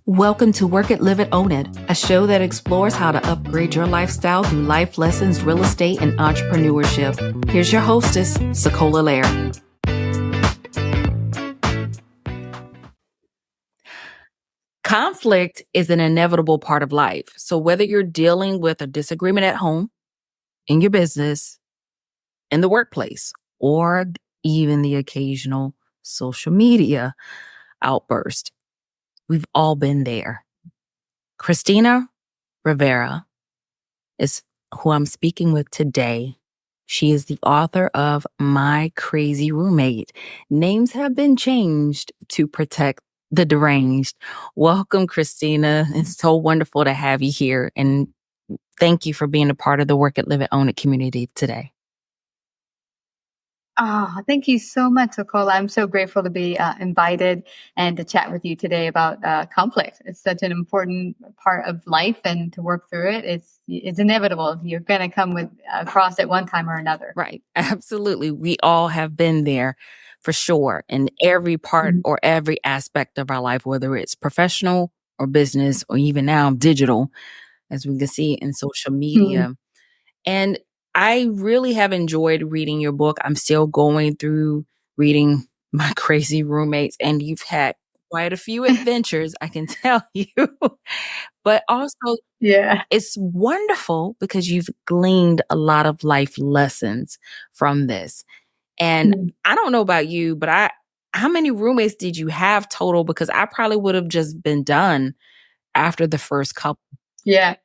Welcome to Work It, Live It, Own It, a show that explores how to upgrade your lifestyle through life lessons, real estate, and entrepreneurship. Here's your hostess, SaCola Lehr. Conflict is an inevitable part of life. So whether you're dealing with a disagreement at home, in your business, in the workplace, or even the occasional social media outburst, we've all been there. Christina Rivera is who I'm speaking with today. She is the author of My Crazy Roommate. Names have been changed to protect the deranged. Welcome, Christina. It's so wonderful to have you here. And thank you for being a part of the Work It, Live It, Own It community today. Oh, thank you so much, SaCola. I'm so grateful to be invited and to chat with you today about conflict. It's such an important part of life, and to work through it, it's inevitable. You're going to come across it one time or another. Right. Absolutely. We all have been there for sure in every part or every aspect of our life, whether it's professional or business or even now digital, as we can see in social media. And I really have enjoyed reading your book. I'm still going through reading My Crazy Roommates, and you've had quite a few adventures, I can tell you. But also, Yeah. it's wonderful because you've gleaned a lot of life lessons from this. And I don't know about you, but how many roommates did you have total? Because I probably would have just been done after the first couple. Yeah.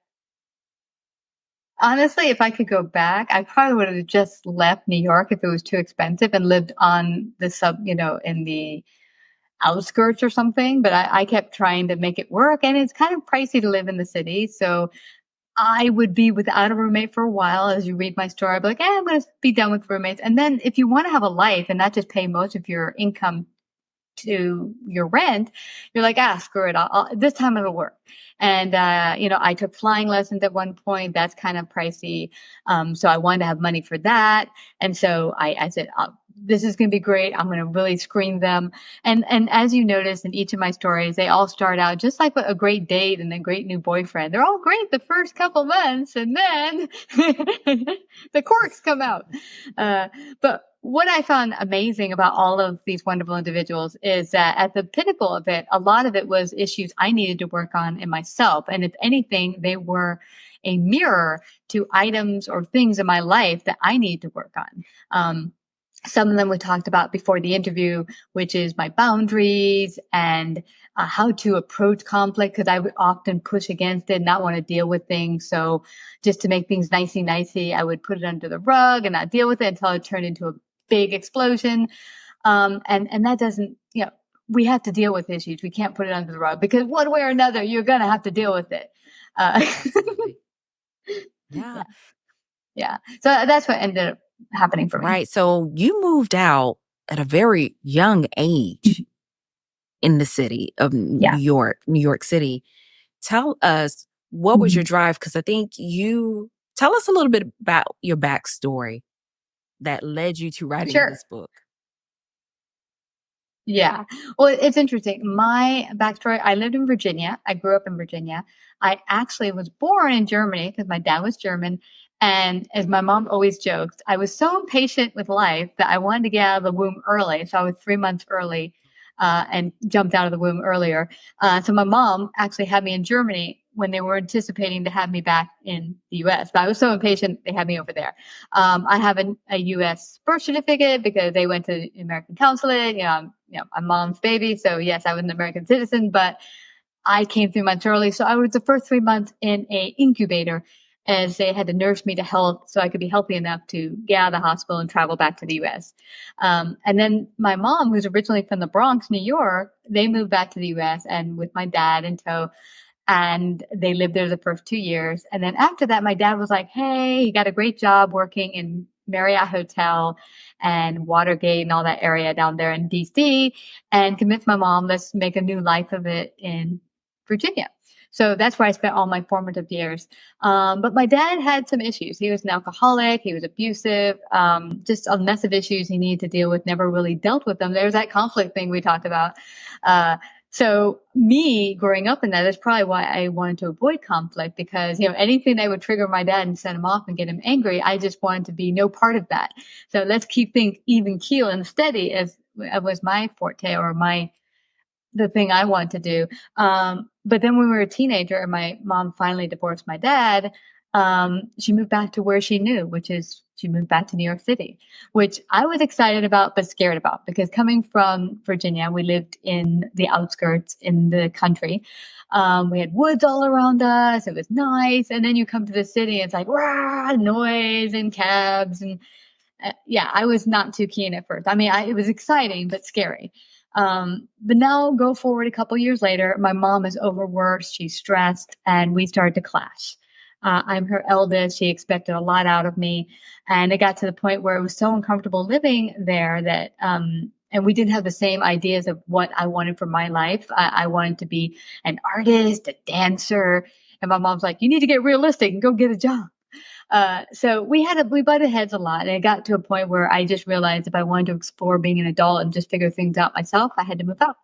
Honestly, if I could go back, I probably would have just left New York if it was too expensive and lived on in the outskirts or something. But I kept trying to make it work, and it's kind of pricey to live in the city. So I would be without a roommate for a while. As you read my story, I'd be like, I'm going to be done with roommates. And then if you want to have a life and not just pay most of your income to your rent, you're like, screw it. This time it'll work. And, I took flying lessons at one point. That's kind of pricey. So I wanted to have money for that. And so I said, this is going to be great. I'm going to really screen them. And as you notice in each of my stories, they all start out just like a great date and a great new boyfriend. They're all great the first couple months, and then the corks come out. But what I found amazing about all of these wonderful individuals is that at the pinnacle of it, a lot of it was issues I needed to work on in myself. And if anything, they were a mirror to items or things in my life that I need to work on. Some of them we talked about before the interview, which is my boundaries and how to approach conflict, because I would often push against it, not want to deal with things. So just to make things nicey, I would put it under the rug and not deal with it until it turned into a big explosion. And that doesn't, we have to deal with issues. We can't put it under the rug because one way or another, you're going to have to deal with it. Yeah. Yeah. So that's what ended up happening for me. Right. So you moved out at a very young age in the city of New York City. Tell us, what was your drive? Because I think tell us a little bit about your backstory that led you to writing this book. Yeah. Well, it's interesting. My backstory, I lived in Virginia. I grew up in Virginia. I actually was born in Germany because my dad was German. And as my mom always jokes, I was so impatient with life that I wanted to get out of the womb early. So I was 3 months early and jumped out of the womb earlier. So my mom actually had me in Germany when they were anticipating to have me back in the U.S. But I was so impatient, they had me over there. I have a U.S. birth certificate because they went to the American consulate. I'm mom's baby. So yes, I was an American citizen, but I came 3 months early. So I was the first 3 months in a incubator as they had to nurse me to health so I could be healthy enough to get out of the hospital and travel back to the U.S. And then my mom, who's originally from the Bronx, New York, they moved back to the U.S. and with my dad in tow. And they lived there the first 2 years. And then after that, my dad was like, hey, he got a great job working in Marriott Hotel and Watergate and all that area down there in DC, and convinced my mom, let's make a new life of it in Virginia. So that's where I spent all my formative years. But my dad had some issues. He was an alcoholic. He was abusive, just a mess of issues he needed to deal with, never really dealt with them. There's that conflict thing we talked about. So me growing up in that is probably why I wanted to avoid conflict, because, anything that would trigger my dad and set him off and get him angry, I just wanted to be no part of that. So let's keep things even keel and steady, as was my forte, or the thing I want to do. But then when we were a teenager and my mom finally divorced my dad, she moved back to where she knew, which is she moved back to New York City, which I was excited about but scared about, because coming from Virginia, we lived in the outskirts in the country. We had woods all around us. It was nice. And then you come to the city, it's like, rah, noise and cabs and yeah, I was not too keen at first. I mean, it was exciting but scary. But now go forward a couple years later, my mom is overworked, she's stressed, and we started to clash. I'm her eldest. She expected a lot out of me. And it got to the point where it was so uncomfortable living there that, and we didn't have the same ideas of what I wanted for my life. I wanted to be an artist, a dancer. And my mom's like, you need to get realistic and go get a job. So we butted heads a lot, and it got to a point where I just realized if I wanted to explore being an adult and just figure things out myself, I had to move out.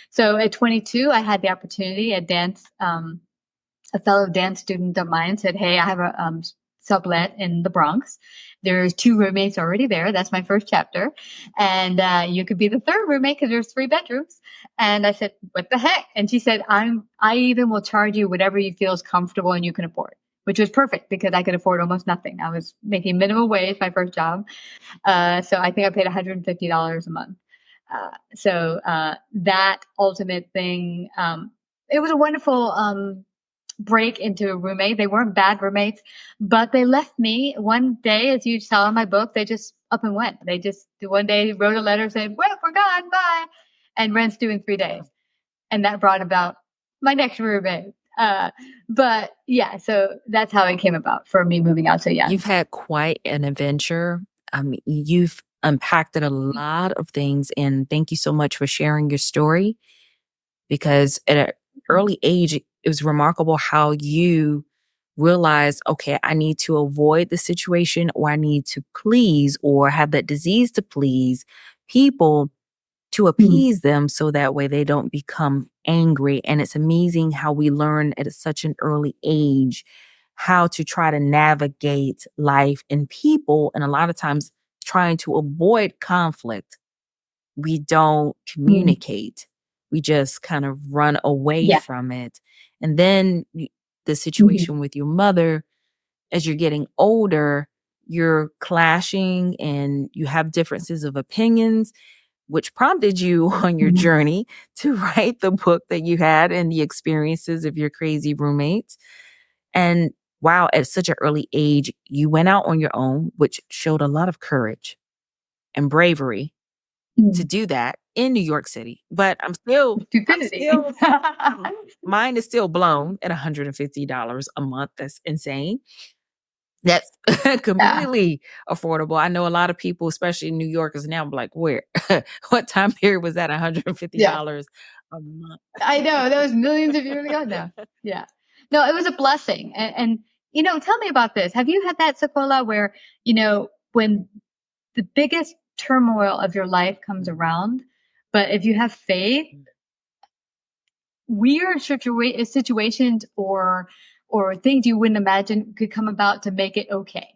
So at 22, I had the opportunity at dance. A fellow dance student of mine said, "Hey, I have a sublet in the Bronx. There's two roommates already there. That's my first chapter, and you could be the third roommate because there's 3 bedrooms." And I said, "What the heck?" And she said, I even will charge you whatever you feel is comfortable and you can afford." Which was perfect because I could afford almost nothing. I was making minimum wage my first job, so I think I paid $150 a month. That ultimate thing, it was a wonderful break into a roommate. They weren't bad roommates, but they left me one day, as you saw in my book. They just up and went. They just one day wrote a letter saying, "Well, we're gone, bye," and rent's due in 3 days, and that brought about my next roommate. But yeah, so that's how it came about for me moving out so young. You've had quite an adventure. I mean, you've unpacked a lot of things, and thank you so much for sharing your story, because at an early age, it was remarkable how you realized, okay, I need to avoid the situation, or I need to please, or have that disease to please people to appease them so that way they don't become angry. And it's amazing how we learn at such an early age how to try to navigate life and people. And a lot of times, trying to avoid conflict, we don't Mm. communicate. We just kind of run away Yeah. from it. And then the Mhm. situation with your mother, as you're getting older, you're clashing and you have differences of opinions, which prompted you on your Mhm. journey to write the book that you had and the experiences of your crazy roommates. And wow, at such an early age, you went out on your own, which showed a lot of courage and bravery to Mm. do that in New York City. But I'm Stupidity. still, mine is still blown at $150 a month. That's insane. That's Yeah. completely affordable. I know a lot of people, especially New Yorkers now, be like, where, what time period was that Yeah. $150 a month? I know. That was millions of years ago now. Yeah. No, it was a blessing. And tell me about this. Have you had that, SaCola, where, when the biggest turmoil of your life comes around, but if you have faith, weird situations or things you wouldn't imagine could come about to make it okay.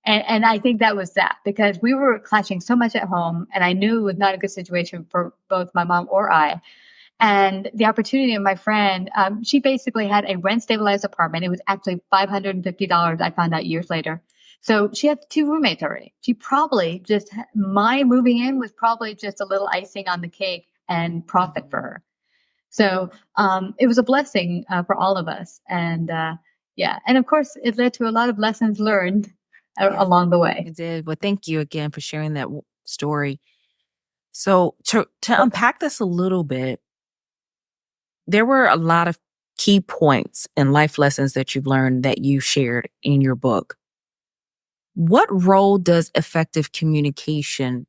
And I think that was that, because we were clashing so much at home, and I knew it was not a good situation for both my mom or I. And the opportunity of my friend, she basically had a rent stabilized apartment. It was actually $550. I found out years later. So she had 2 roommates already. She probably my moving in was probably just a little icing on the cake and profit for her. So it was a blessing for all of us. And yeah, and of course, it led to a lot of lessons learned Yeah, along the way. it did. Well, thank you again for sharing that story. So to unpack this a little bit, there were a lot of key points and life lessons that you've learned that you shared in your book. What role does effective communication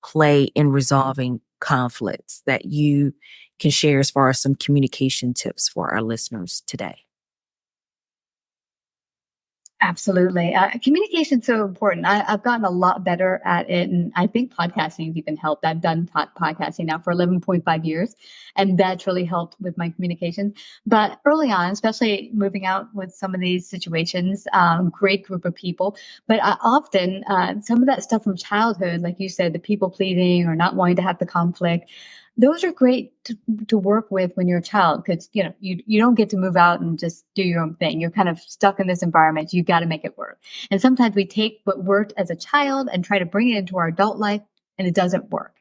play in resolving conflicts that you can share as far as some communication tips for our listeners today? Absolutely. Communication is so important. I've gotten a lot better at it. And I think podcasting has even helped. I've done podcasting now for 11.5 years, and that's really helped with my communication. But early on, especially moving out with some of these situations, great group of people. But often, some of that stuff from childhood, like you said, the people pleasing or not wanting to have the conflict, those are great to work with when you're a child because you don't get to move out and just do your own thing. You're kind of stuck in this environment. You got to make it work. And sometimes we take what worked as a child and try to bring it into our adult life, and it doesn't work.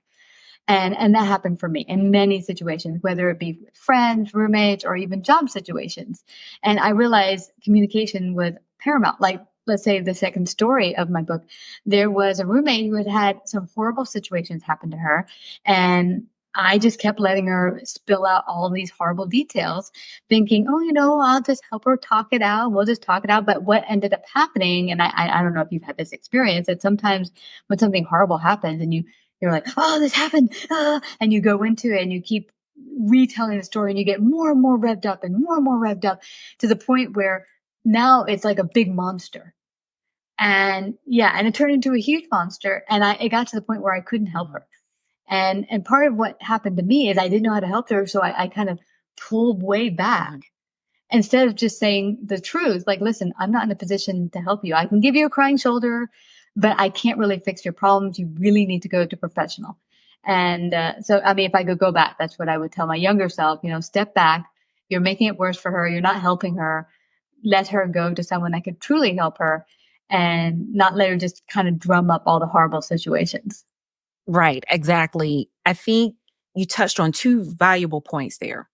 And that happened for me in many situations, whether it be with friends, roommates, or even job situations. And I realized communication was paramount. Like, let's say the second story of my book, there was a roommate who had had some horrible situations happen to her. And I just kept letting her spill out all these horrible details, thinking, oh, I'll just help her talk it out. We'll just talk it out. But what ended up happening, and I don't know if you've had this experience, that sometimes when something horrible happens and you're like, oh, this happened. And you go into it and you keep retelling the story and you get more and more revved up and more revved up to the point where now it's like a big monster. And yeah, and it turned into a huge monster. And it got to the point where I couldn't help her. And part of what happened to me is I didn't know how to help her. So I kind of pulled way back instead of just saying the truth. Like, listen, I'm not in a position to help you. I can give you a crying shoulder, but I can't really fix your problems. You really need to go to a professional. And so, I mean, if I could go back, that's what I would tell my younger self, step back. You're making it worse for her. You're not helping her. Let her go to someone that could truly help her and not let her just kind of drum up all the horrible situations. Right, exactly. I think you touched on two valuable points there.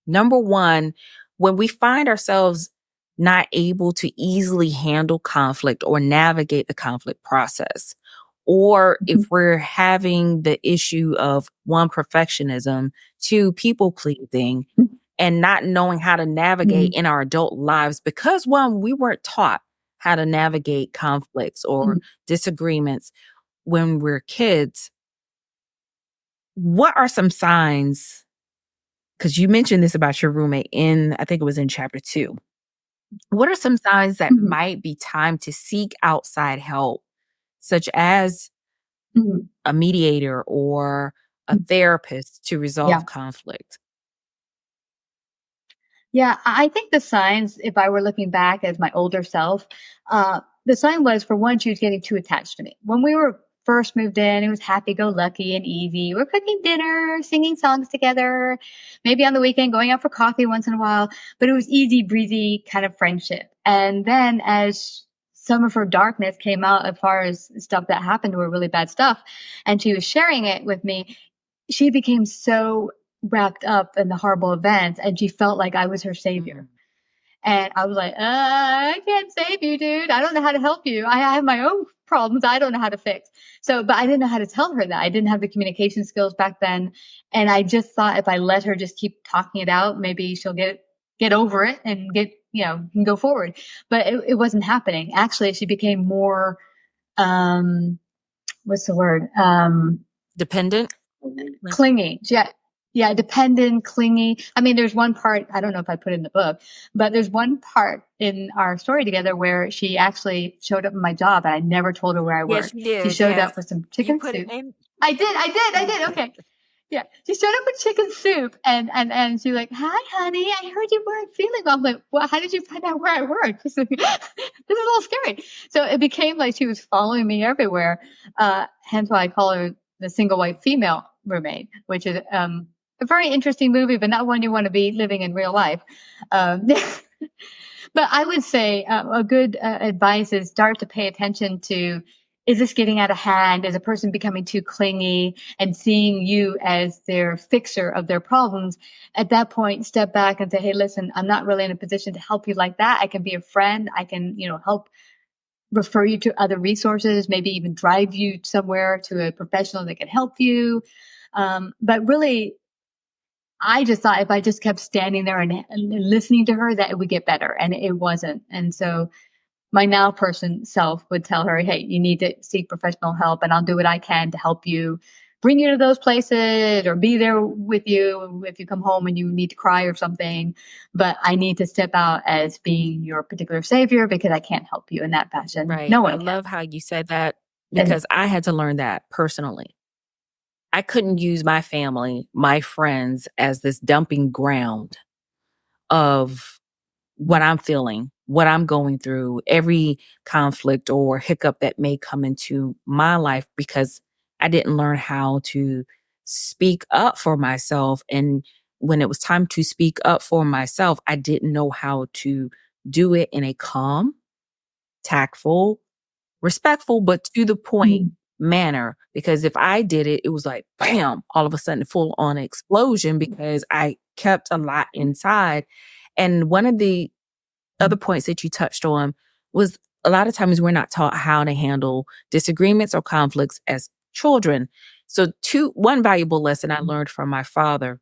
Number one, when we find ourselves not able to easily handle conflict or navigate the conflict process, or if we're having the issue of one, perfectionism, two, people pleasing, and not knowing how to navigate Mm-hmm. in our adult lives because one, we weren't taught how to navigate conflicts or disagreements when we're kids. What are some signs? Because you mentioned this about your roommate I think it was in chapter 2. What are some signs that Mm-hmm. might be time to seek outside help, such as Mm-hmm. a mediator or a therapist to resolve Yeah. conflict? Yeah, I think the signs, if I were looking back as my older self, the sign was for one, she was getting too attached to me. When we were first moved in, it was happy go lucky and easy. We're cooking dinner, singing songs together, maybe on the weekend going out for coffee once in a while, but it was easy breezy kind of friendship. And then as some of her darkness came out as far as stuff that happened to her, really bad stuff, and she was sharing it with me, she became so wrapped up in the horrible events and she felt like I was her savior. Mm. And I was like, I can't save you, dude. I don't know how to help you. I have my own problems I don't know how to fix. So, but I didn't know how to tell her that. I didn't have the communication skills back then. And I just thought if I let her just keep talking it out, maybe she'll get over it and can go forward. But it wasn't happening. Actually, she became more, what's the word? Dependent? Like, Clingy. Yeah. Yeah. Dependent, clingy. I mean, there's one part, I don't know if I put it in the book, but there's one part in our story together where she actually showed up in my job and I never told her where I yes, worked. you She did. showed Yes. up with some You chicken put it soup. in. I did. Okay. Yeah. She showed up with chicken soup and she's like, hi, honey. I heard you weren't feeling well. I'm like, well, how did you find out where I work? She's like, this is a little scary. So it became like she was following me everywhere. Hence why I call her the single white female roommate, which is, a very interesting movie, but not one you want to be living in real life. But I would say a good advice is start to pay attention to, is this getting out of hand? Is a person becoming too clingy and seeing you as their fixer of their problems? At that point, step back and say, hey, listen, I'm not really in a position to help you like that. I can be a friend. I can, help refer you to other resources, maybe even drive you somewhere to a professional that can help you. But really, I just thought if I just kept standing there and listening to her, that it would get better. And it wasn't. And so my now person self would tell her, hey, you need to seek professional help and I'll do what I can to help you. bring you to those places or be there with you if you come home and you need to cry or something. But I need to step out as being your particular savior because I can't help you in that fashion. Right. No I one can. love how you said that And because I had to learn that personally. I couldn't use my family, my friends as this dumping ground of what I'm feeling, what I'm going through, every conflict or hiccup that may come into my life because I didn't learn how to speak up for myself. And when it was time to speak up for myself, I didn't know how to do it in a calm, tactful, respectful, but to the point mm, manner. Because if I did it, it was like, bam, all of a sudden, full on explosion because I kept a lot inside. And one of the other points that you touched on was a lot of times we're not taught how to handle disagreements or conflicts as children. So, one valuable lesson I learned from my father,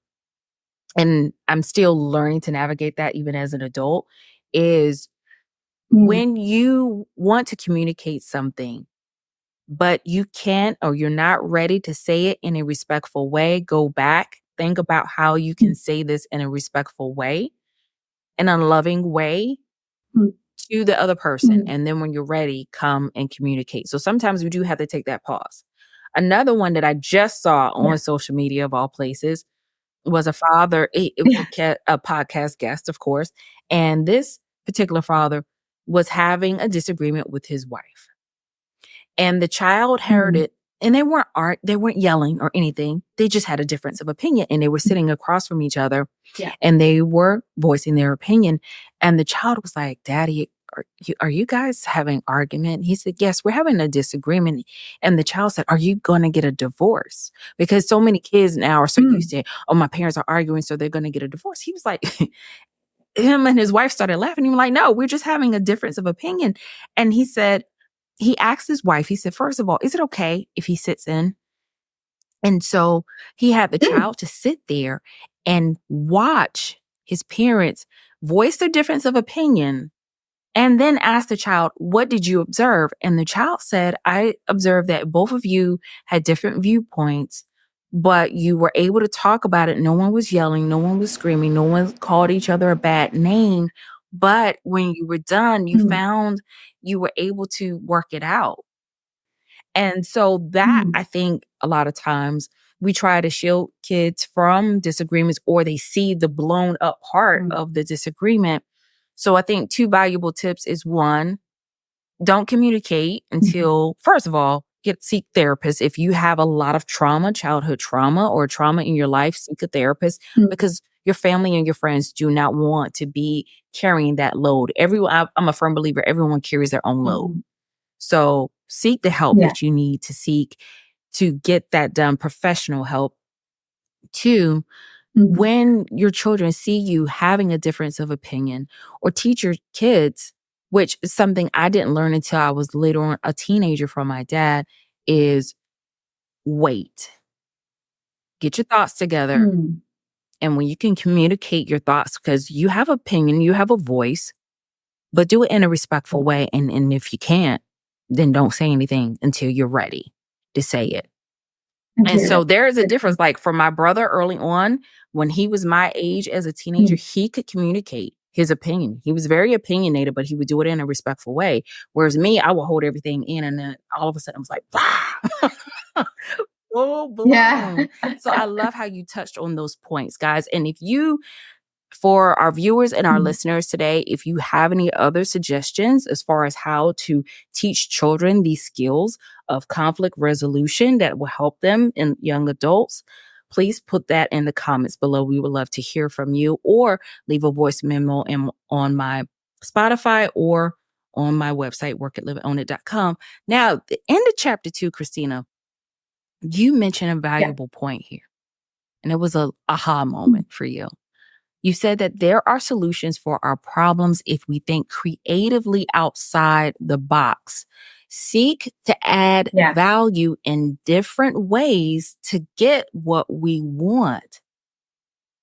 and I'm still learning to navigate that even as an adult, is mm, when you want to communicate something, but you can't or you're not ready to say it in a respectful way, go back, think about how you mm, can say this in a respectful way, in a loving way mm, to the other person. mm. And then when you're ready, come and communicate. So sometimes we do have to take that pause. Another one that I just saw Yeah. on social media of all places was a father. It was Yeah. a podcast guest, of course. And this particular father was having a disagreement with his wife. And the child heard Mm, it, and they weren't yelling or anything. They just had a difference of opinion, and they were mm. sitting across from each other, Yeah. and they were voicing their opinion. And the child was like, "Daddy, are you guys having an argument?" He said, "Yes, we're having a disagreement." And the child said, "Are you going to get a divorce?" Because so many kids now are so used Mm, to, "Oh, my parents are arguing, so they're going to get a divorce." He was like, him and his wife started laughing. He was like, "No, we're just having a difference of opinion." And he asked his wife, he said, "First of all, is it okay if he sits in?" And so he had the mm, child to sit there and watch his parents voice their difference of opinion and then ask the child, "What did you observe?" And the child said, "I observed that both of you had different viewpoints, but you were able to talk about it. No one was yelling, no one was screaming, no one called each other a bad name. But when you were done, you mm, found you were able to work it out." And so that mm, I think a lot of times we try to shield kids from disagreements or they see the blown up part mm, of the disagreement. So I think two valuable tips is one, don't communicate mhm, until, first of all, seek therapists. If you have a lot of trauma, childhood trauma or trauma in your life, seek a therapist mm, because your family and your friends do not want to be carrying that load. I'm a firm believer everyone carries their own load. mhm. So seek the help Yeah. that you need to seek to get that done, professional help. Two, Mhm, when your children see you having a difference of opinion or teach your kids, which is something I didn't learn until I was later on a teenager from my dad, is wait, get your thoughts together. mm, And when you can communicate your thoughts, because you have opinion, you have a voice, but do it in a respectful yeah. way. And if you can't, then don't say anything until you're ready to say it. And Until you're so ready. there is a Good difference. point. Like for my brother early on, when he was my age as a teenager, Mm, he could communicate his opinion. He was very opinionated, but he would do it in a respectful way. Whereas me, I would hold everything in and then all of a sudden I was like, "Bah!" Full yeah. blown. So I love how you touched on those points, guys. And if you for our viewers and our Mm, listeners today, if you have any other suggestions as far as how to teach children these skills of conflict resolution that will help them in young adults, please put that in the comments below. We would love to hear from you or leave a voice memo on my Spotify or on my website, workitliveitownit.com. Now, the end of chapter 2, Christina, you mentioned a yeah. valuable point here, and it was a aha Mm, moment for you. You said that there are solutions for our problems if we think creatively outside the box. Seek to add yeah. value in different ways to get what we want.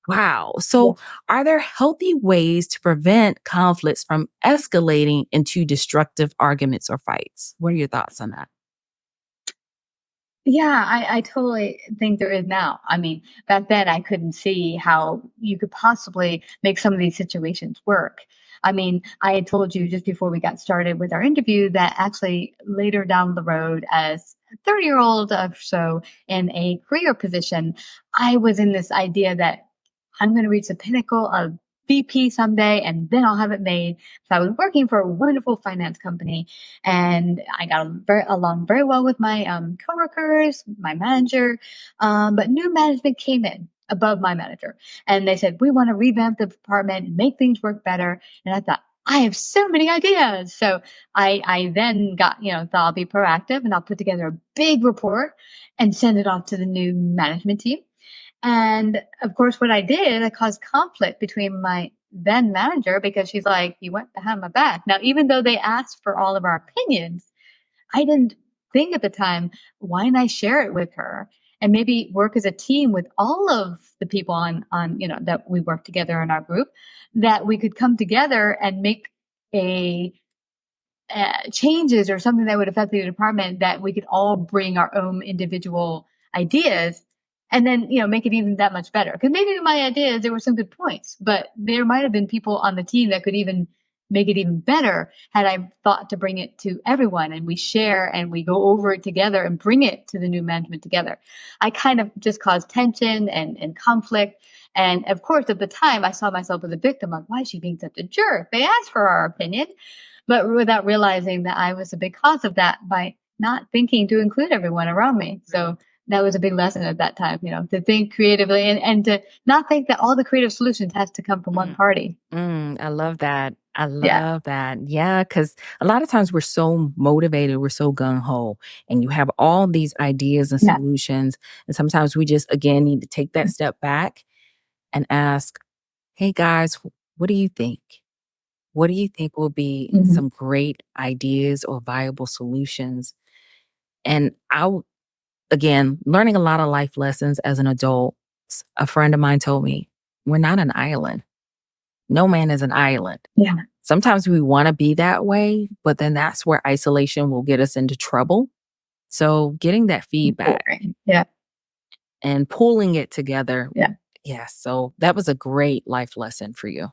Wow. Yeah. So, are there healthy ways to prevent conflicts from escalating into destructive arguments or fights? What are your thoughts on that? Yeah, I totally think there is now. I mean, back then I couldn't see how you could possibly make some of these situations work. I mean, I had told you just before we got started with our interview that actually later down the road, as a 30-year-old or so in a career position, I was in this idea that I'm going to reach the pinnacle of VP someday and then I'll have it made. So I was working for a wonderful finance company and I got along very well with my coworkers, my manager. But new management came in above my manager and they said, we want to revamp the department and make things work better. And I thought, I have so many ideas. So I then got, thought I'll be proactive and I'll put together a big report and send it off to the new management team. And of course, what I did, I caused conflict between my then manager because she's like, you went behind my back. Now, even though they asked for all of our opinions, I didn't think at the time, why didn't I share it with her and maybe work as a team with all of the people that we work together in our group, that we could come together and make a changes or something that would affect the department, that we could all bring our own individual ideas and then make it even that much better. Because maybe my ideas, there were some good points, but there might have been people on the team that could even make it even better had I thought to bring it to everyone and we share and we go over it together and bring it to the new management together. I kind of just caused tension and conflict. And of course, at the time, I saw myself as a victim of, why is she being such a jerk? They asked for our opinion, but without realizing that I was a big cause of that by not thinking to include everyone around me. So that was a big lesson at that time, to think creatively and to not think that all the creative solutions has to come from one Mm, party. I love that. I Yeah. love that. Yeah, because a lot of times we're so motivated, we're so gung ho, and you have all these ideas and Yeah. solutions. And sometimes we just, again, need to take that step back and ask, hey guys, what do you think? What do you think will be Mm-hmm. some great ideas or viable solutions? And again, learning a lot of life lessons as an adult. A friend of mine told me, we're not an island. No man is an island. Yeah. Sometimes we want to be that way, but then that's where isolation will get us into trouble. So getting that feedback Boring. Yeah. and pulling it together. Yeah. Yeah. So that was a great life lesson for you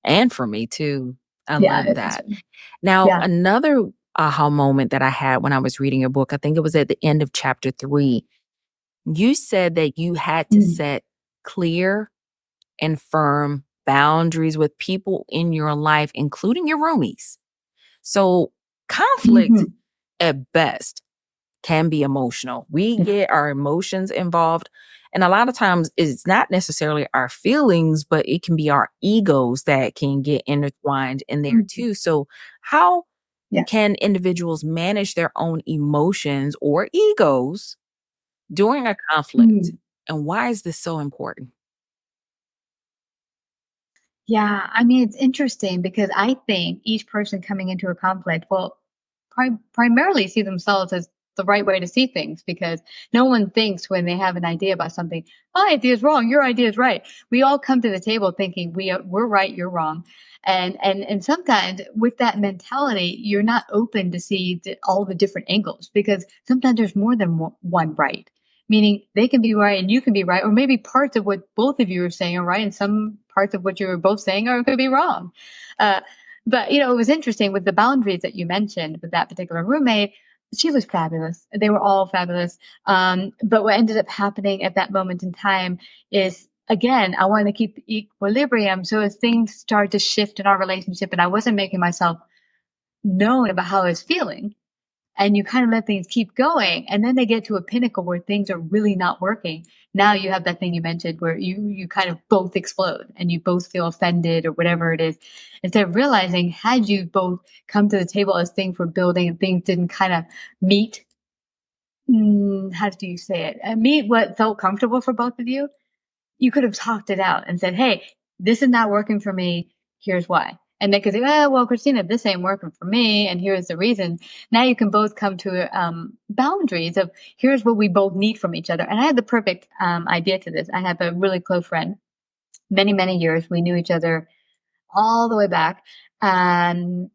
and for me too. I Yeah. love It's, that. Now, yeah. another aha moment that I had when I was reading your book, I think it was at the end of chapter 3. You said that you had to Mm-hmm. set clear and firm boundaries with people in your life, including your roomies. So, conflict Mm-hmm. at best can be emotional. We Yeah. get our emotions involved. And a lot of times it's not necessarily our feelings, but it can be our egos that can get intertwined in there Mm-hmm. too. So, how Yeah. can individuals manage their own emotions or egos during a conflict? Mm. And why is this so important? Yeah, I mean, it's interesting because I think each person coming into a conflict will primarily see themselves as the right way to see things because no one thinks when they have an idea about something, my idea is wrong, your idea is right. We all come to the table thinking we're right, you're wrong. And sometimes with that mentality, you're not open to see all the different angles because sometimes there's more than one right, meaning they can be right and you can be right, or maybe parts of what both of you are saying are right and some parts of what you were both saying are could be wrong. Uh, but it was interesting with the boundaries that you mentioned with that particular roommate. She was fabulous. They were all fabulous. But what ended up happening at that moment in time is, again, I wanted to keep equilibrium. So as things started to shift in our relationship, and I wasn't making myself known about how I was feeling, and you kind of let things keep going and then they get to a pinnacle where things are really not working. Now you have that thing you mentioned where you kind of both explode and you both feel offended or whatever it is, instead of realizing had you both come to the table as things were building and things didn't kind of meet, how do you say it, meet what felt comfortable for both of you, you could have talked it out and said, hey, this is not working for me. Here's why. And they could say, oh, well, Christina, this ain't working for me. And here's the reason. Now you can both come to boundaries of here's what we both need from each other. And I had the perfect idea to this. I have a really close friend, many, many years. We knew each other all the way back. And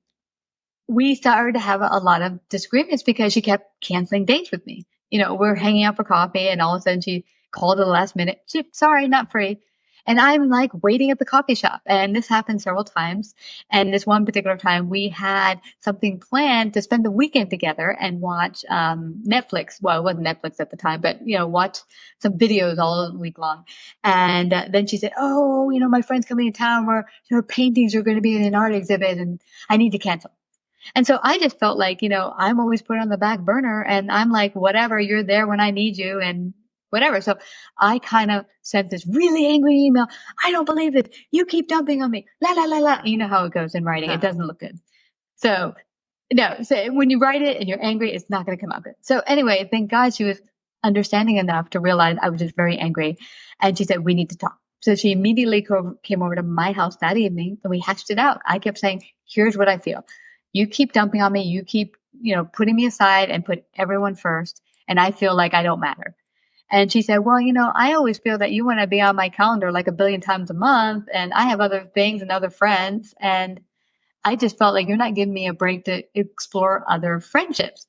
we started to have a lot of disagreements because she kept canceling dates with me. we're hanging out for coffee, and all of a sudden she called at the last minute. Sorry, not free. And I'm like waiting at the coffee shop. And this happened several times. And this one particular time we had something planned to spend the weekend together and watch Netflix. Well, it wasn't Netflix at the time, but, watch some videos all week long. And then she said, oh, my friend's coming to town where her paintings are going to be in an art exhibit and I need to cancel. And so I just felt like, I'm always put on the back burner and I'm like, whatever, you're there when I need you and whatever. So I kind of sent this really angry email. I don't believe it. You keep dumping on me. La, la, la, la. You know how it goes in writing. It Huh. doesn't look good. So no, so when you write it and you're angry, it's not going to come out good. So anyway, thank God she was understanding enough to realize I was just very angry. And she said, we need to talk. So she immediately came over to my house that evening and we hashed it out. I kept saying, here's what I feel. You keep dumping on me. You keep, putting me aside and put everyone first. And I feel like I don't matter. And she said, well, I always feel that you want to be on my calendar like a billion times a month. And I have other things and other friends. And I just felt like you're not giving me a break to explore other friendships.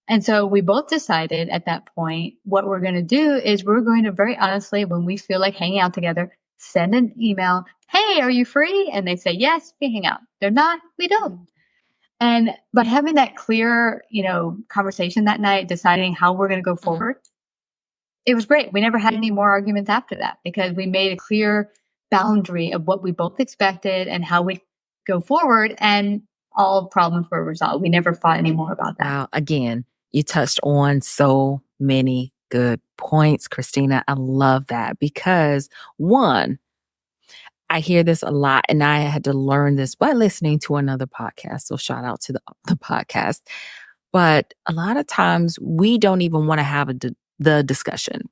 And so we both decided at that point, what we're going to do is we're going to very honestly, when we feel like hanging out together, send an email. Hey, are you free? And they say, yes, we hang out. They're not, we don't. And by having that clear, conversation that night, deciding how we're going to go forward, it was great. We never had any more arguments after that because we made a clear boundary of what we both expected and how we go forward, and all problems were resolved. We never fought anymore about that. Wow. Again, you touched on so many good points, Christina. I love that because one, I hear this a lot and I had to learn this by listening to another podcast. So shout out to the podcast. But a lot of times we don't even want to have the discussion.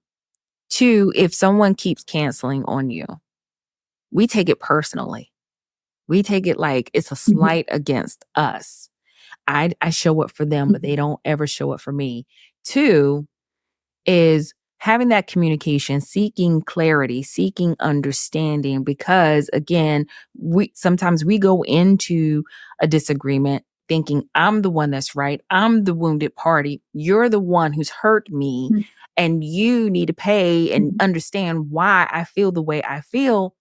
Two, if someone keeps canceling on you, we take it personally. We take it like it's a slight against us. I show up for them, but they don't ever show up for me. Two is having that communication, seeking clarity, seeking understanding, because again, sometimes we go into a disagreement thinking I'm the one that's right. I'm the wounded party. You're the one who's hurt me and you need to pay and understand why I feel the way I feel.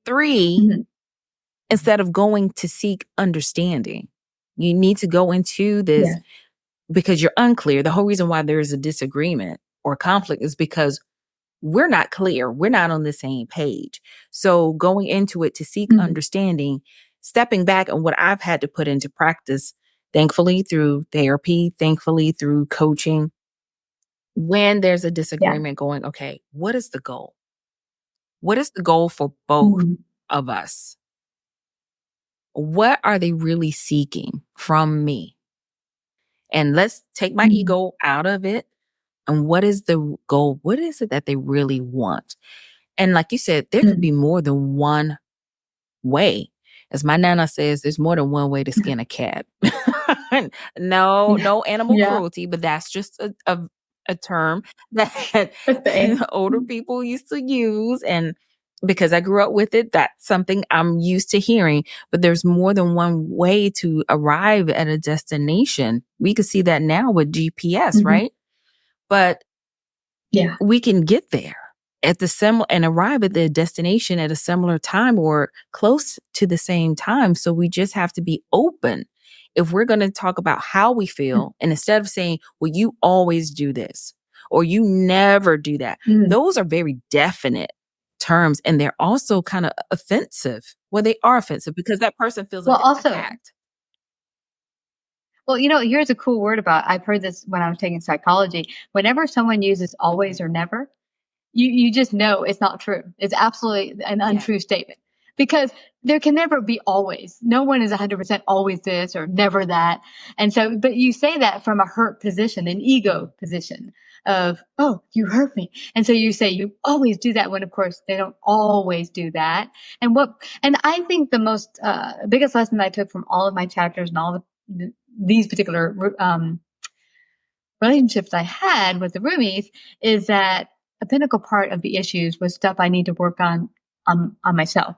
Three, instead of going to seek understanding, you need to go into this because you're unclear. The whole reason why there is a disagreement or conflict is because we're not clear. We're not on the same page. So going into it to seek understanding, stepping back, and what I've had to put into practice, thankfully through therapy, thankfully through coaching, when there's a disagreement going, okay, what is the goal? What is the goal for both of us? What are they really seeking from me? And let's take my ego out of it. And what is the goal? What is it that they really want? And like you said, there could be more than one way. As my nana says, there's more than one way to skin a cat. No animal cruelty, but that's just a term that older people used to use. And because I grew up with it, that's something I'm used to hearing. But there's more than one way to arrive at a destination. We could see that now with GPS, right? But we can get there at and arrive at the destination at a similar time or close to the same time. So we just have to be open. If we're going to talk about how we feel, and instead of saying, well, you always do this or you never do that, those are very definite terms. And they're also kind of offensive. Well, they are offensive because that person feels attacked. Well, here's a cool word I've heard this when I was taking psychology. Whenever someone uses always or never, you just know it's not true. It's absolutely an untrue statement because there can never be always. No one is 100% always this or never that. And so, but you say that from a hurt position, an ego position of, oh, you hurt me. And so you say you always do that when of course they don't always do that. And I think the most, biggest lesson that I took from all of my chapters and all these particular, relationships I had with the roomies is that a pinnacle part of the issues was stuff I need to work on myself.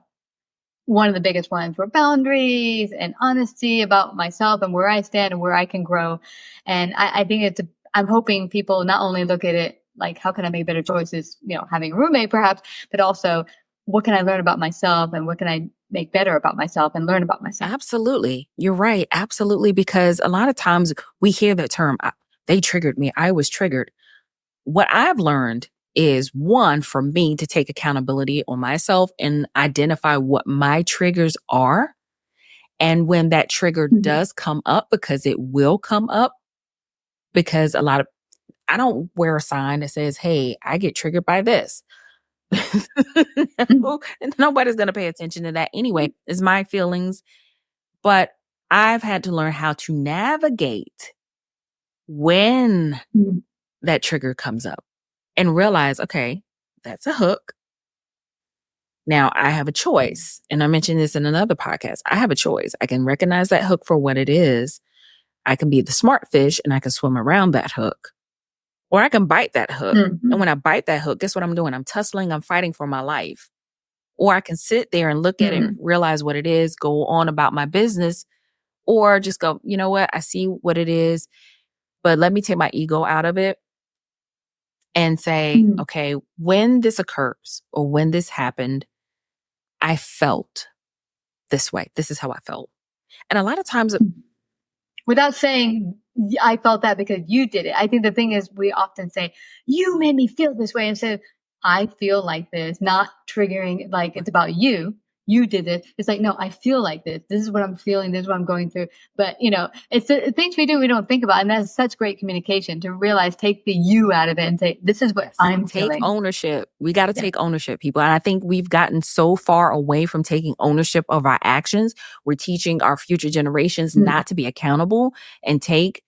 One of the biggest ones were boundaries and honesty about myself and where I stand and where I can grow. And I think I'm hoping people not only look at it like, how can I make better choices, having a roommate perhaps, but also what can I learn about myself and what can I make better about myself and learn about myself. Absolutely. You're right. Absolutely. Because a lot of times we hear the term, they triggered me. I was triggered. What I've learned is one, for me to take accountability on myself and identify what my triggers are. And when that trigger Mhm. does come up, because it will come up, because I don't wear a sign that says, hey, I get triggered by this. Mhm. No, nobody's going to pay attention to that anyway. It's my feelings. But I've had to learn how to navigate when Mhm. that trigger comes up and realize, okay, that's a hook. Now I have a choice. And I mentioned this in another podcast. I have a choice. I can recognize that hook for what it is. I can be the smart fish and I can swim around that hook. Or I can bite that hook. And Mhm. when I bite that hook, guess what I'm doing? I'm tussling, I'm fighting for my life. Or I can sit there and look at it, Mhm. realize what it is, go on about my business, or just go, you know what? I see what it is, but let me take my ego out of it and say, Mhm. okay, when this occurs or when this happened, I felt this way. This is how I felt. And a lot of times, Without saying, I felt that because you did it. I think the thing is, we often say, you made me feel this way, instead of, I feel like this, not triggering, like it's about you. You did it. It's like, no, I feel like this. This is what I'm feeling. This is what I'm going through. But, it's the things we do, we don't think about. And that's such great communication to realize, take the you out of it and say, this is what yes, I'm take feeling. ownership. We got to Yeah. take ownership, people. And I think we've gotten so far away from taking ownership of our actions. We're teaching our future generations Mm, not to be accountable and take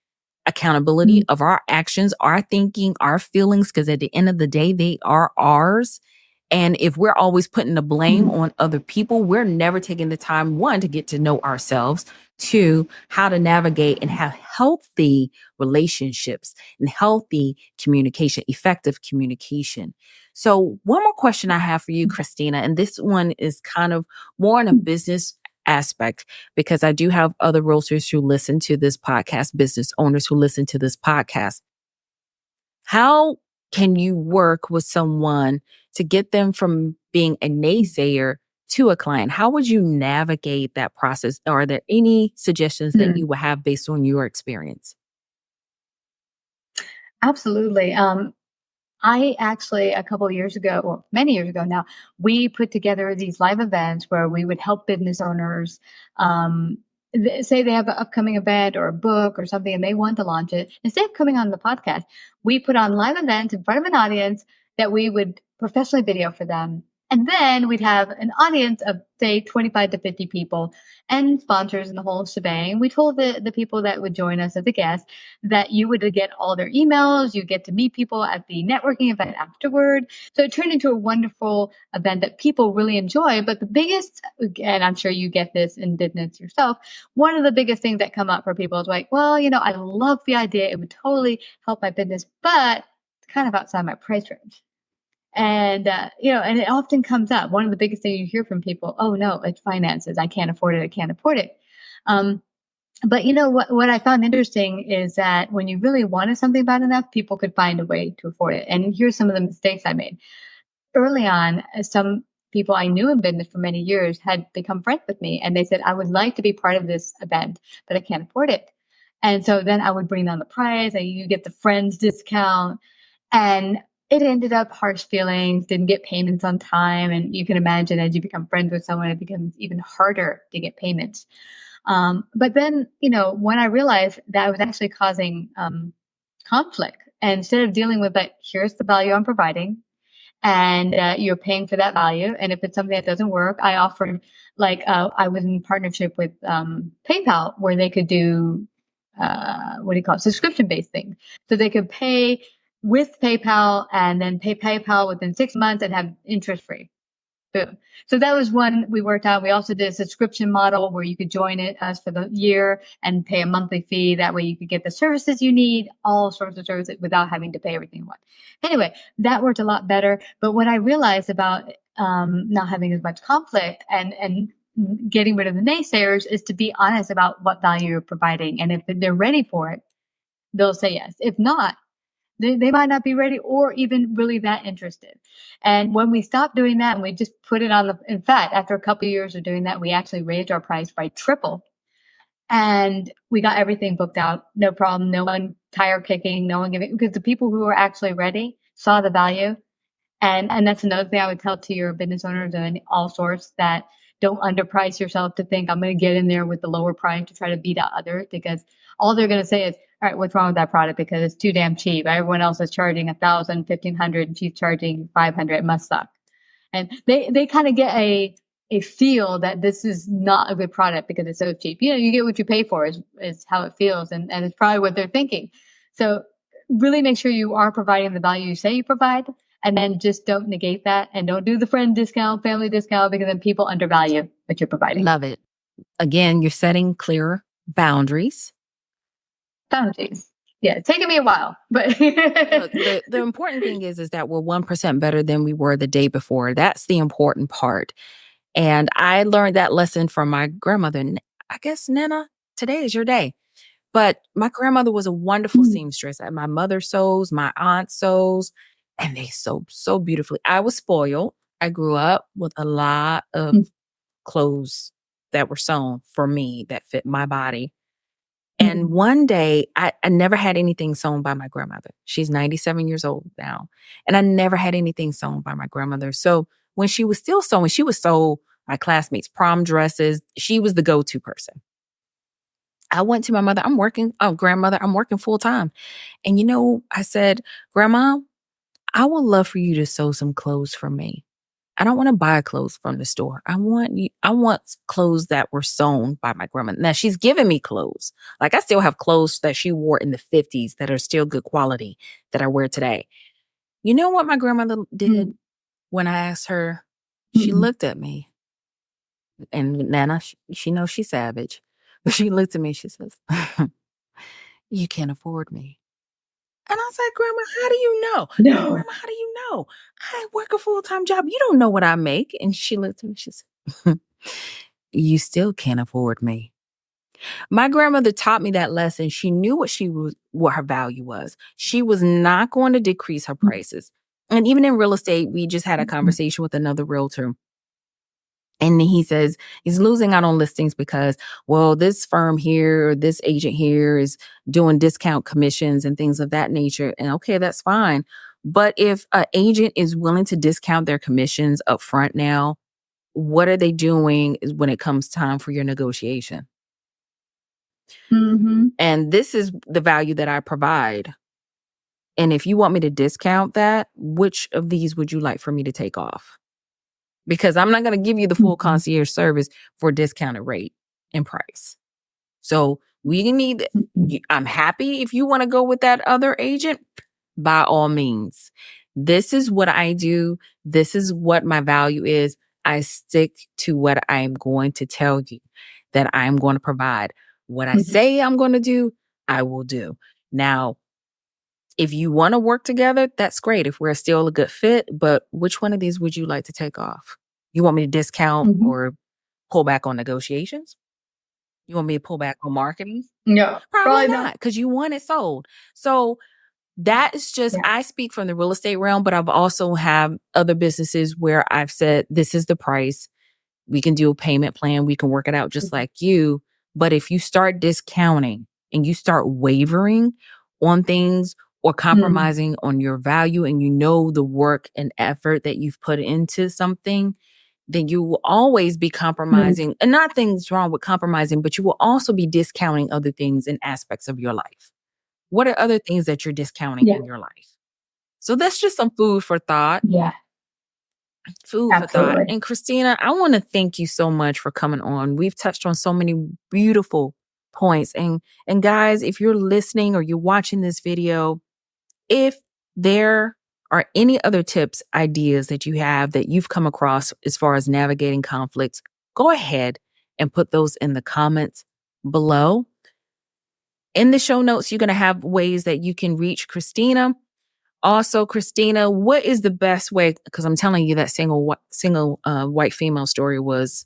accountability mm, of our actions, our thinking, our feelings, because at the end of the day, they are ours. And if we're always putting the blame mm, on other people, we're never taking the time, one, to get to know ourselves, two, how to navigate and have healthy relationships and healthy communication, effective communication. So, one more question I have for you, Christina, and this one is kind of more in a mm, business aspect, because I do have other realtors who listen to this podcast, business owners who listen to this podcast. How can you work with someone to get them from being a mm, naysayer to a client? How would you navigate that process? Are there any suggestions that you mm. would have based on your experience? Absolutely. I actually, a couple of years ago, or many years ago now, we put together these live events where we would help business owners. Um, Say they have an upcoming event or a book or something and they want to launch it. Instead of coming on the podcast, we put on live events in front of an audience that we would professionally video for them. And then we'd have an audience of, say, 25 to 50 people and sponsors and the whole shebang. We told the people that would join us as a guest that you would get all their emails, you get to meet people at the networking event afterward. So it turned into a wonderful event that people really enjoy. But the biggest, and I'm sure you get this in business yourself, one of the biggest things that come up for people is like, well, I love the idea. It would totally help my business, but it's kind of outside my price range. And, and it often comes up. One of the biggest things you hear from people, oh no, it's finances. I can't afford it. I can't afford it. Um, but what I found interesting is that when you really wanted something bad enough, people could find a way to afford it. And here's some of the mistakes I made. Early on, some people I knew in business for many years had become friends with me and they said, I would like to be part of this event, but I can't afford it. And so then I would bring down the price and you get the friends discount. And it ended up harsh feelings, didn't get payments on time. And you can imagine as you become friends with someone, it becomes even harder to get payments. But then, when I realized that I was actually causing conflict, and instead of dealing with like, here's the value I'm providing, and you're paying for that value, and if it's something that doesn't work, I offered like I was in partnership with PayPal where they could do what do you call it, subscription based things, so they could pay with PayPal and then pay PayPal within 6 months and have interest free. Boom. So that was one we worked out. We also did a subscription model where you could join us for the year and pay a monthly fee. That way you could get the services you need, all sorts of services without having to pay everything once. Anyway, that worked a lot better. But what I realized about not having as much conflict and getting rid of the naysayers is to be honest about what value you're providing. And if they're ready for it, they'll say yes. If not, they might not be ready or even really that interested. And when we stopped doing that and we just put it on in fact, after a couple of years of doing that, we actually raised our price by triple. And we got everything booked out. No problem. No one tire kicking, no one giving, because the people who were actually ready saw the value. And that's another thing I would tell to your business owners and all sorts, that don't underprice yourself to think I'm going to get in there with the lower price to try to beat out others, because all they're going to say is, all right, what's wrong with that product? Because it's too damn cheap. Everyone else is charging 1,000, 1,500, and she's charging 500. It must suck. And they kind of get a feel that this is not a good product because it's so cheap. You know, you get what you pay for is how it feels. And it's probably what they're thinking. So really make sure you are providing the value you say you provide, and then just don't negate that, and don't do the friend discount, family discount, because then people undervalue what you're providing. Love it. Again, you're setting clear boundaries. Boundaries. Yeah, it's taken me a while, but Look, the important thing is that we're 1% better than we were the day before. That's the important part. And I learned that lesson from my grandmother. I guess, Nana, today is your day. But my grandmother was a wonderful seamstress. And my mother sews, my aunt sews, and they sew so beautifully. I was spoiled. I grew up with a lot of clothes that were sewn for me that fit my body. And one day, I never had anything sewn by my grandmother. She's 97 years old now. And I never had anything sewn by my grandmother. So when she was still sewing, she would sew my classmates' prom dresses. She was the go-to person. I went to my mother. Grandmother, I'm working full time. And I said, Grandma, I would love for you to sew some clothes for me. I don't want to buy clothes from the store. I want clothes that were sewn by my grandmother. Now she's given me clothes. Like I still have clothes that she wore in the 50s that are still good quality that I wear today. You know what my grandmother did when I asked her? She looked at me, and Nana, she knows she's savage. But she looked at me, she says, you can't afford me. And I said, Grandma, how do you know? no. Grandma, how do you know? I work a full-time job. You don't know what I make. And she looked at me, she said, you still can't afford me. My grandmother taught me that lesson. She knew what her value was. She was not going to decrease her prices. And even in real estate, we just had a conversation with another realtor. And he says he's losing out on listings because, well, this firm here or this agent here is doing discount commissions and things of that nature. And okay, that's fine. But if an agent is willing to discount their commissions up front now, what are they doing when it comes time for your negotiation? And this is the value that I provide. And if you want me to discount that, which of these would you like for me to take off? Because I'm not going to give you the full concierge service for a discounted rate and price. So I'm happy if you want to go with that other agent, by all means. This is what I do. This is what my value is. I stick to what I'm going to tell you that I'm going to provide. What I say I'm going to do, I will do. Now, if you want to work together, that's great. If we're still a good fit, but which one of these would you like to take off? You want me to discount or pull back on negotiations? You want me to pull back on marketing? No, Probably not, because you want it sold. So that is just, I speak from the real estate realm, but I've also have other businesses where I've said, this is the price. We can do a payment plan. We can work it out just like you. But if you start discounting and you start wavering on things or compromising on your value, and you know the work and effort that you've put into something, then you will always be compromising. And not things wrong with compromising, but you will also be discounting other things and aspects of your life. What are other things that you're discounting in your life? So that's just some food for thought. Yeah. Food for thought. And Christina, I want to thank you so much for coming on. We've touched on so many beautiful points. And guys, if you're listening or you're watching this video, if there are any other tips, ideas that you have that you've come across as far as navigating conflicts, go ahead and put those in the comments below. In the show notes, you're going to have ways that you can reach Christina. Also, Christina, what is the best way? Because I'm telling you that single white female story was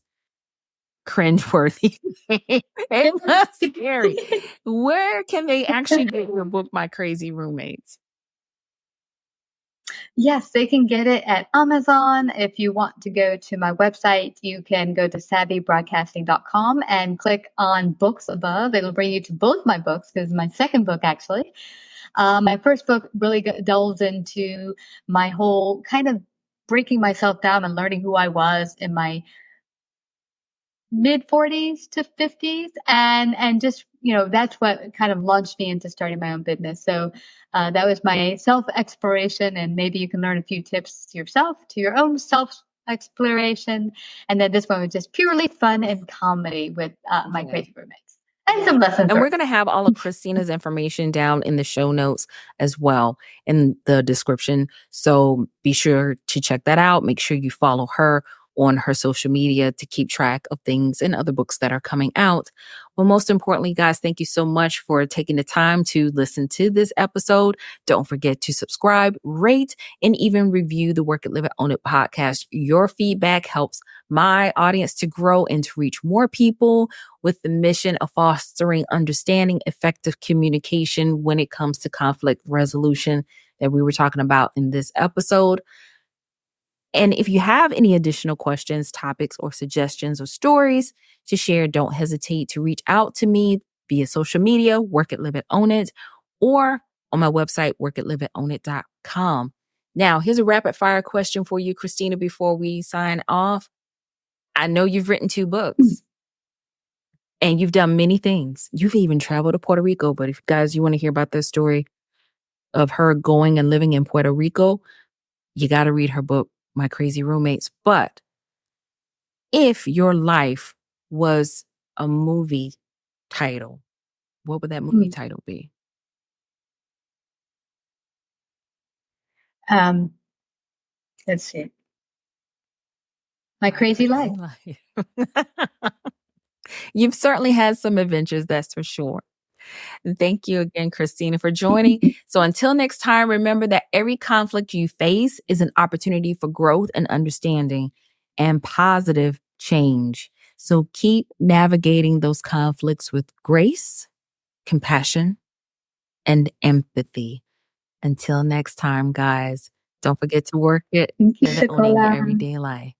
cringeworthy. It was scary. Where can they actually get your book, My Crazy Roommates? Yes, they can get it at Amazon. If you want to go to my website, you can go to savvybroadcasting.com and click on books above. It'll bring you to both my books because my second book, actually. My first book really delves into my whole kind of breaking myself down and learning who I was in my mid 40s to 50s, and just that's what kind of launched me into starting my own business. So that was my self exploration, and maybe you can learn a few tips to yourself, to your own self exploration. And then this one was just purely fun and comedy with my Yeah. crazy roommates and some lessons And we're learned. going to have all of Christina's information down in the show notes as well in the description. So be sure to check that out. Make sure you follow her on her social media to keep track of things and other books that are coming out. Well, most importantly, guys, thank you so much for taking the time to listen to this episode. Don't forget to subscribe, rate, and even review the Work It, Live It, Own It podcast. Your feedback helps my audience to grow and to reach more people with the mission of fostering understanding, effective communication when it comes to conflict resolution that we were talking about in this episode. And if you have any additional questions, topics, or suggestions or stories to share, don't hesitate to reach out to me via social media, Work It, Live It, Own It, or on my website, workitliveitownit.com. Now, here's a rapid fire question for you, Christina, before we sign off. I know you've written 2 books. And you've done many things. You've even traveled to Puerto Rico. But if guys, you want to hear about the story of her going and living in Puerto Rico, you got to read her book, My Crazy Roommates. But if your life was a movie title, what would that movie title be? Let's see. My My crazy Crazy life. Life. You've certainly had some adventures, that's for sure. And thank you again, Christina, for joining. So until next time, remember that every conflict you face is an opportunity for growth and understanding and positive change. So keep navigating those conflicts with grace, compassion, and empathy. Until next time, guys, don't forget to work it, Thank you, live it, owning your SaCola. everyday life.